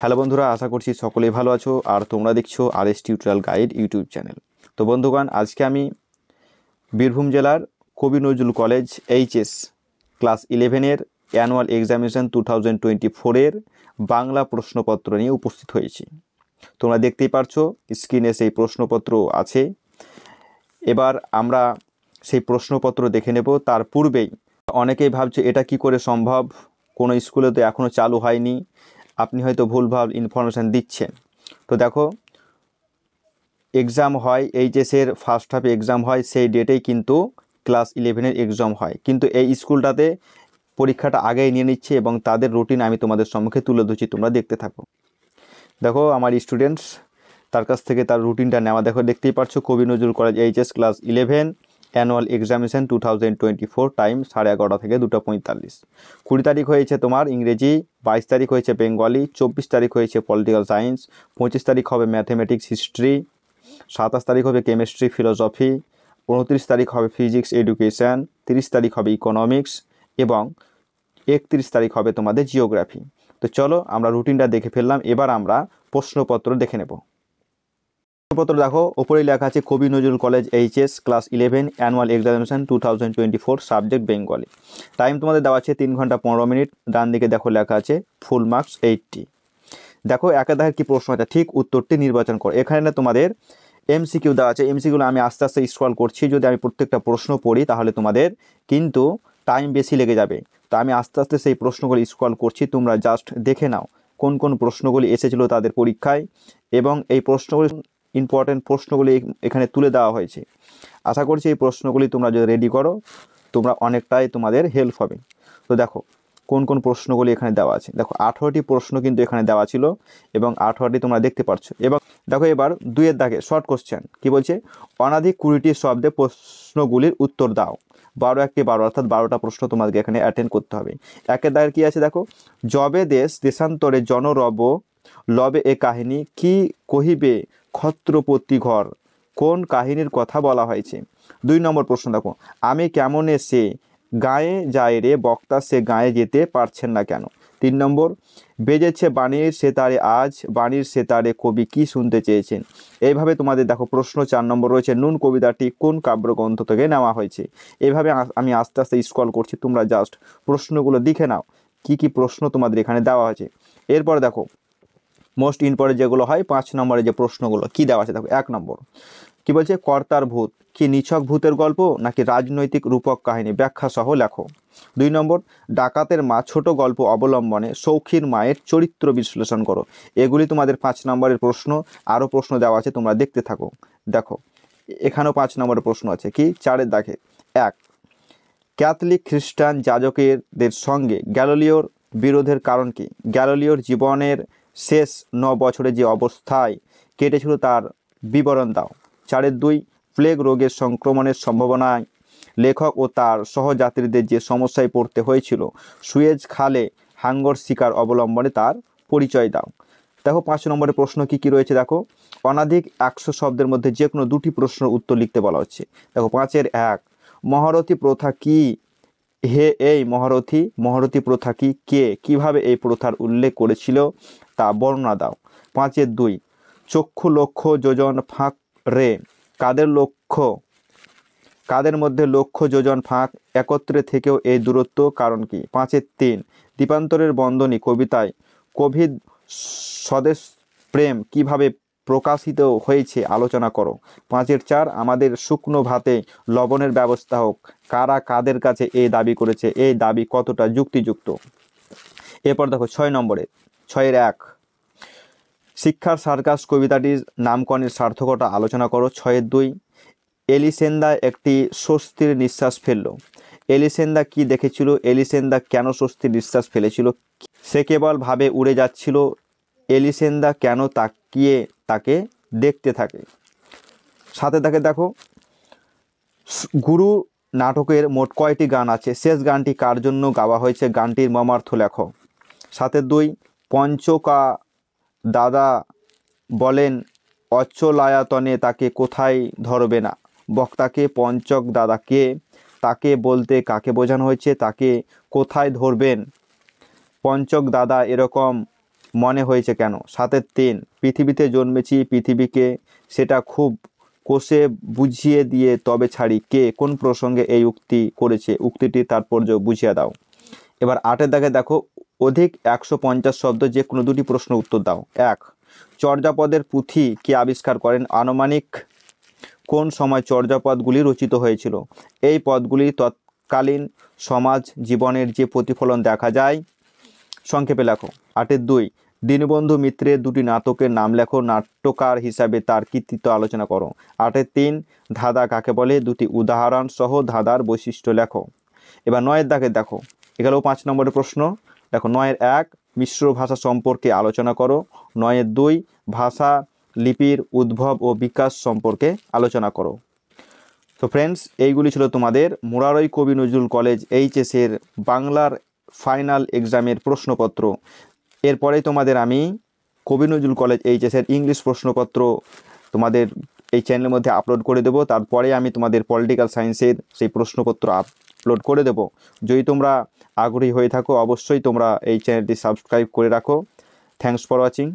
Hello বন্ধুরা, আশা করছি সকলেই ভালো আছো আর তোমরা দেখছো RS tutorial guide YouTube channel. তো বন্ধুগণ, আজকে আমি বীরভূম জেলার Kabi Nazrul college HS class 11-এর অ্যানুয়াল এক্সামিনেশন 2024-এর বাংলা প্রশ্নপত্র নিয়ে উপস্থিত হয়েছি। তোমরা দেখতেই পারছো স্ক্রিনে সেই প্রশ্নপত্র আছে। এবার আমরা সেই প্রশ্নপত্র দেখে নেব। তার পূর্বেই অনেকেই ভাবছে এটা কি করে সম্ভব, কোনো স্কুলে তো এখনও চালু হয়নি, আপনি হয়তো ভুলভাল ইনফরমেশান দিচ্ছেন। তো দেখো, এক্সাম হয় এইচএসের ফার্স্ট হাফে এক্সাম হয়, সেই ডেটেই কিন্তু ক্লাস 11-এর এক্সাম হয়, কিন্তু এই স্কুলটাতে পরীক্ষাটা আগেই নিয়ে নিচ্ছে এবং তাদের রুটিন আমি তোমাদের সম্মুখে তুলে ধরছি, তোমরা দেখতে থাকো। দেখো আমার স্টুডেন্টস, তার কাছ থেকে তার রুটিনটা নেওয়া দেখতেই পারছো। কবি Nazrul college HS class 11 annual examination 2024, time 11:30 থেকে 2:45। 20 তারিখ হয়েছে তোমার ইংরেজি, 22 তারিখ হয়েছে বেঙ্গলি, 24 তারিখ হয়েছে পলিটিক্যাল সায়েন্স, 25 তারিখ হবে ম্যাথমেটিক্স হিস্ট্রি, 27 তারিখ হবে কেমিস্ট্রি ফিলোসফি, 29 তারিখ হবে ফিজিক্স এডুকেশান, 30 তারিখ হবে ইকোনমিক্স এবং 31 তারিখ হবে তোমাদের জিওগ্রাফি। তো চলো আমরা রুটিনটা দেখে ফেললাম, এবার আমরা প্রশ্নপত্র দেখে নেব। প্রশ্নপত্র দেখো, ওপরেই লেখা আছে কবি Nazrul college HS class 11 annual examination 2024, subject Bengali. Time তোমাদের দেওয়া আছে 3 ঘন্টা 15 মিনিট। ডান দিকে দেখো লেখা আছে ফুল মার্কস 80। দেখো একে দেখে কী প্রশ্ন আছে, ঠিক উত্তরটি নির্বাচন করো। এখানে না তোমাদের এমসিকিউ দেওয়া আছে, এমসিকিউগুলো আমি আস্তে আস্তে স্ক্রল করছি। যদি আমি প্রত্যেকটা প্রশ্ন পড়ি তাহলে তোমাদের কিন্তু টাইম বেশি লেগে যাবে। তো আমি আস্তে আস্তে সেই প্রশ্নগুলি স্ক্রল করছি, তোমরা জাস্ট দেখে নাও কোন কোন প্রশ্নগুলি এসেছিলো তাদের পরীক্ষায় এবং এই প্রশ্নগুলি ইম্পর্টেন্ট প্রশ্নগুলি এখানে তুলে দেওয়া হয়েছে। আশা করছি এই প্রশ্নগুলি তোমরা যদি রেডি করো তোমরা অনেকটাই তোমাদের হেল্প হবে। তো দেখো কোন কোন প্রশ্নগুলি এখানে দেওয়া আছে। দেখো 18টি প্রশ্ন কিন্তু এখানে দেওয়া ছিল এবং 18টি তোমরা দেখতে পাচ্ছ। এবং দেখো এবার 2-এর দাগে শর্ট কোশ্চেন কী বলছে, অনধিক 20টি শব্দে প্রশ্নগুলির উত্তর দাও। 12 একটি 12, অর্থাৎ 12টা প্রশ্ন তোমাদেরকে এখানে অ্যাটেন্ড করতে হবে। একের দাগের কী আছে দেখো, যবে দেশ দেশান্তরে জনরব লবে এ কাহিনী কি কহিবে ক্ষত্রপতি ঘর, কোন কাহিনীর কথা বলা হয়েছে। 2 নম্বর প্রশ্ন দেখো, আমি কেমনে সে গায়ে যায় রে বক্তা সে গায়ে যেতে পারছেন না কেন। 3 নম্বর, বেজেছে বাণীর সেতারে আজ বাণীর সেতারে কবি কি শুনতে চেয়েছেন। এইভাবে তোমাদের দেখো প্রশ্ন। 4 নম্বর রয়েছে নুন কবিতাটি কোন কাব্যগ্রন্থ থেকে নেওয়া হয়েছে। এইভাবে আমি আস্তে আস্তে স্ক্রল করছি, তোমরা জাস্ট প্রশ্নগুলো দেখে নাও কি কি প্রশ্ন তোমাদের এখানে দেওয়া হয়েছে। এরপর দেখো মোস্ট ইম্পর্টেন্ট যেগুলো হয় 5 নম্বরে যে প্রশ্নগুলো কি দেওয়া আছে দেখো। 1 নম্বর কি বলছে, কর্তার ভূত কি নিছক ভূতের গল্প নাকি রাজনৈতিক রূপক কাহিনী, ব্যাখ্যা সহ লেখো। 2 নম্বর, ডাকাতের মা ছোট গল্প অবলম্বনে সৌখীর মায়ের চরিত্র বিশ্লেষণ করো। এগুলি তোমাদের 5 নম্বরের প্রশ্ন। আরও প্রশ্ন দেওয়া আছে, তোমরা দেখতে থাকো। দেখো এখানেও 5 নম্বরের প্রশ্ন আছে। কি 4-এর দাগে 1, ক্যাথলিক খ্রিস্টান যাজকদের সঙ্গে গ্যালিলিওর বিরোধের কারণ কি। গ্যালিলিওর জীবনের শেষ 9 বছরে যে অবস্থায় কেটেছিল তার বিবরণ দাও। 4-এর 2, প্লেগ রোগের সংক্রমণের সম্ভাবনায় লেখক ও তার সহযাত্রীদের যে সমস্যায় পড়তে হয়েছিল সুয়েজ খালে হাঙ্গর শিকার অবলম্বনে তার পরিচয় দাও। দেখো 5 নম্বরের প্রশ্ন কি কি রয়েছে দেখো, অনধিক 100 শব্দের মধ্যে যে কোনো 2টি প্রশ্নের উত্তর লিখতে বলা হচ্ছে। দেখো 5-এর 1, মহারথী প্রথা কি হে এই মহারথী প্রথা কি, কে কিভাবে এই প্রথার উল্লেখ করেছিল তা বর্ণনা দাও। 5-এর 2, চক্ষু লক্ষ্য যোজন ফাঁক রে কাদের মধ্যে লক্ষ্য যোজন ফাঁক একত্রে থেকেও এই দূরত্ব কারণ কি। 5-এর 3, দ্বীপান্তরের বন্দনী কবিতায় কোভিদ স্বদেশ প্রেম কিভাবে প্রকাশিত হয়েছে আলোচনা করো। 5-এর 4, আমাদের শুকনো ভাতে লবণের ব্যবস্থা হোক, কারা কাদের কাছে এই দাবি করেছে, এই দাবি কতটা যুক্তিযুক্ত। এরপর দেখো 6 নম্বরে 6-এর 1, শিক্ষার সার্কাস কবিতাটির নামকরণের সার্থকতা আলোচনা করো। 6-এর 2, এলিসেন্দা একটি স্বস্তির নিঃশ্বাস ফেলল। এলিসেন্দা কি দেখেছিল, এলিসেন্দা কেন স্বস্তির নিঃশ্বাস ফেলেছিল, সে কেবল ভাবে উড়ে যাচ্ছিল, এলিসেন্দা কেন তাকিয়ে তাকে দেখতে থাকে। 7-এ দেখো গুরু নাটকের মোট কয়টি গান আছে, শেষ গানটি কার জন্য গাওয়া হয়েছে, গানটির মর্মার্থ লেখো। 7-এর 2, পঞ্চকা দাদা বলেন অচলায়তনে তাকে কোথায় ধরবে না, বক্তাকে পঞ্চক দাদাকে তাকে বলতে কাকে বোঝানো হয়েছে, তাকে কোথায় ধরবেন। পঞ্চক দাদা এরকম মনে হয়েছে কেন? 7-3 পৃথিবীতে জন্মেছি পৃথিবীকে সেটা খুব কষে বুঝিয়ে দিয়ে তবে ছাড়ি, কে কোন প্রসঙ্গে এই উক্তি করেছে, উক্তিটির তাৎপর্য বুঝিয়ে দাও। এবার 8-এর দাগে দেখো, অধিক 150 শব্দ যে কোনো দুটি প্রশ্ন উত্তর দাও। 1, চর্যাপদের পুঁথি কে আবিষ্কার করেন? আনুমানিক কোন সময় চর্যাপদগুলি রচিত হয়েছিল? এই পদগুলি তৎকালীন সমাজ জীবনের যে প্রতিফলন দেখা যায়, সংক্ষেপে লেখো। 8-2 দীনবন্ধু মিত্রের দুটি নাটকের নাম লেখো, নাট্যকার হিসাবে তার কৃতিত্ব আলোচনা করো। 8-3 ধাঁধা কাকে বলে? দুটি উদাহরণ সহ ধাঁধার বৈশিষ্ট্য লেখো। এবার 9-এর দাগে দেখো, এগুলো 5 নম্বরের প্রশ্ন। দেখো 9-1 মিশ্র ভাষা সম্পর্কে আলোচনা করো। 9-2 ভাষা লিপির উদ্ভব ও বিকাশ সম্পর্কে আলোচনা করো। তো ফ্রেন্ডস, এইগুলি ছিল তোমাদের মুরারই কবি নজরুল কলেজ এইচএসের বাংলার ফাইনাল এক্সামের প্রশ্নপত্র। এরপরেই তোমাদের আমি কবি নজরুল কলেজ এইচএসের ইংলিশ প্রশ্নপত্র তোমাদের এই চ্যানেলের মধ্যে আপলোড করে দেবো। তারপরে আমি তোমাদের পলিটিক্যাল সায়েন্সের সেই প্রশ্নপত্র আপলোড করে দেবো। যদি তোমরা আগ্রহী হয়ে থাকো অবশ্যই তোমরা এই চ্যানেলটি সাবস্ক্রাইব করে রাখো। Thanks for watching.